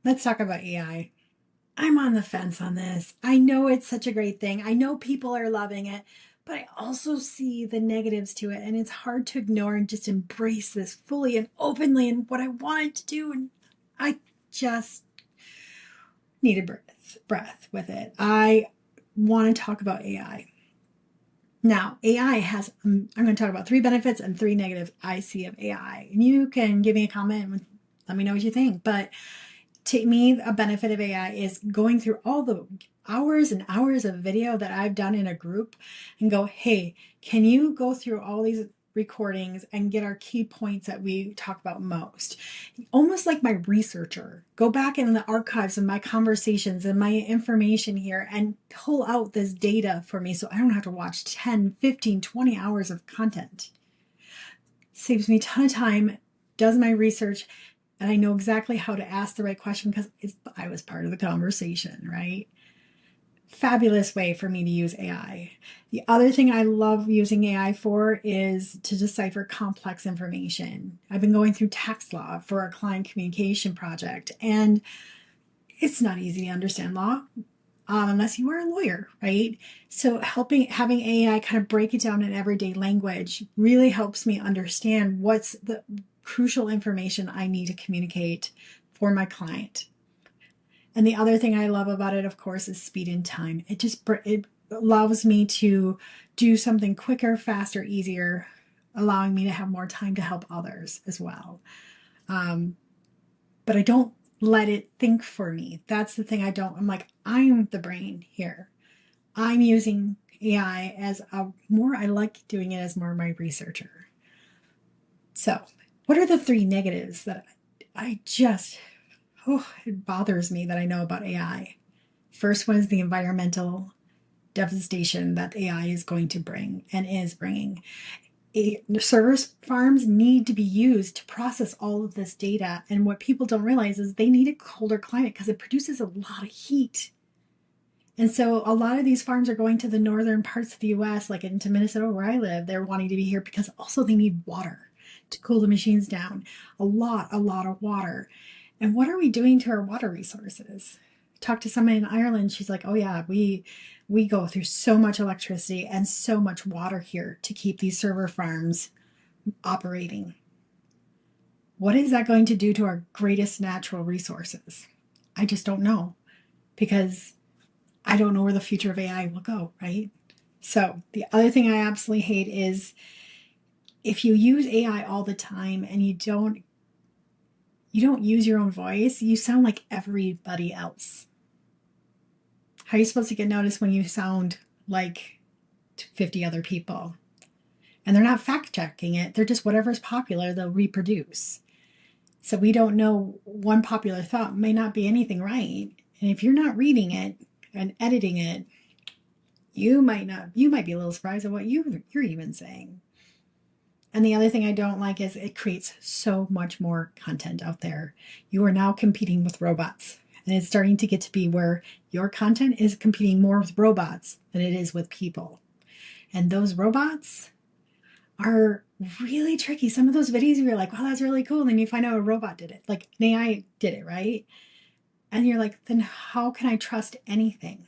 let's talk about AI. I'm on the fence on this. I know it's such a great thing. I know people are loving it, but I also see the negatives to it, and it's hard to ignore and just embrace this fully and openly and what I wanted to do. And I just need a breath with it. I want to talk about AI. Now, AI has, I'm going to talk about three benefits and three negatives I see of AI. And you can give me a comment and let me know what you think. But to me, a benefit of AI is going through all the hours and hours of video that I've done in a group and go, hey, can you go through all these recordings and get our key points that we talk about most? Almost like my researcher. Go back in the archives of my conversations and my information here and pull out this data for me so I don't have to watch 10, 15, 20 hours of content. Saves me a ton of time, does my research, and I know exactly how to ask the right question because I was part of the conversation, right? Fabulous way for me to use AI. The other thing I love using AI for is to decipher complex information. I've been going through tax law for a client communication project, and it's not easy to understand law unless you are a lawyer, right? So having AI kind of break it down in everyday language really helps me understand what's the crucial information I need to communicate for my client. And the other thing I love about it, of course, is speed and time. It allows me to do something quicker, faster, easier, allowing me to have more time to help others as well. But I don't let it think for me. That's the thing I'm like, I'm the brain here. I'm using AI I like doing it as more of my researcher. So, what are the three negatives that it bothers me that I know about AI? First one is the environmental devastation that AI is going to bring and is bringing. Server farms need to be used to process all of this data. And what people don't realize is they need a colder climate because it produces a lot of heat. And so a lot of these farms are going to the northern parts of the US, like into Minnesota where I live. They're wanting to be here because also they need water to cool the machines down. A lot of water. And what are we doing to our water resources? Talked to someone in Ireland. She's like, oh yeah, we go through so much electricity and so much water here to keep these server farms operating. What is that going to do to our greatest natural resources? I just don't know, because I don't know where the future of AI will go, right? So the other thing I absolutely hate is if you use AI all the time and you don't use your own voice, you sound like everybody else. How are you supposed to get noticed when you sound like 50 other people? And they're not fact checking it. They're just whatever's popular, they'll reproduce. So we don't know, one popular thought may not be anything right. And if you're not reading it and editing it, you might be a little surprised at what you're even saying. And the other thing I don't like is it creates so much more content out there. You are now competing with robots. And it's starting to get to be where your content is competing more with robots than it is with people. And those robots are really tricky. Some of those videos you're like, wow, that's really cool. And then you find out a robot did it, like an AI did it, right? And you're like, then how can I trust anything?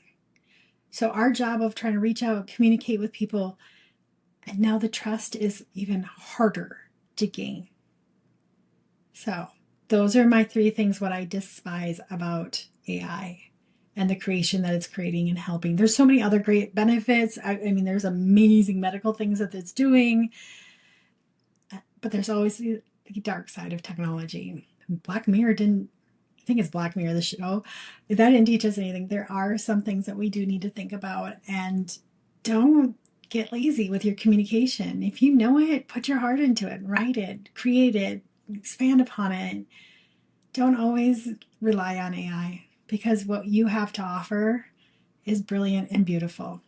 So our job of trying to reach out, communicate with people, and now the trust is even harder to gain. So those are my three things what I despise about AI and the creation that it's creating and helping. There's so many other great benefits. I mean, there's amazing medical things that it's doing, but there's always the dark side of technology. Black Mirror didn't, I think it's Black Mirror, the show, that didn't teach us anything. There are some things that we do need to think about, and don't get lazy with your communication. If you know it, put your heart into it, write it, create it, expand upon it. Don't always rely on AI, because what you have to offer is brilliant and beautiful.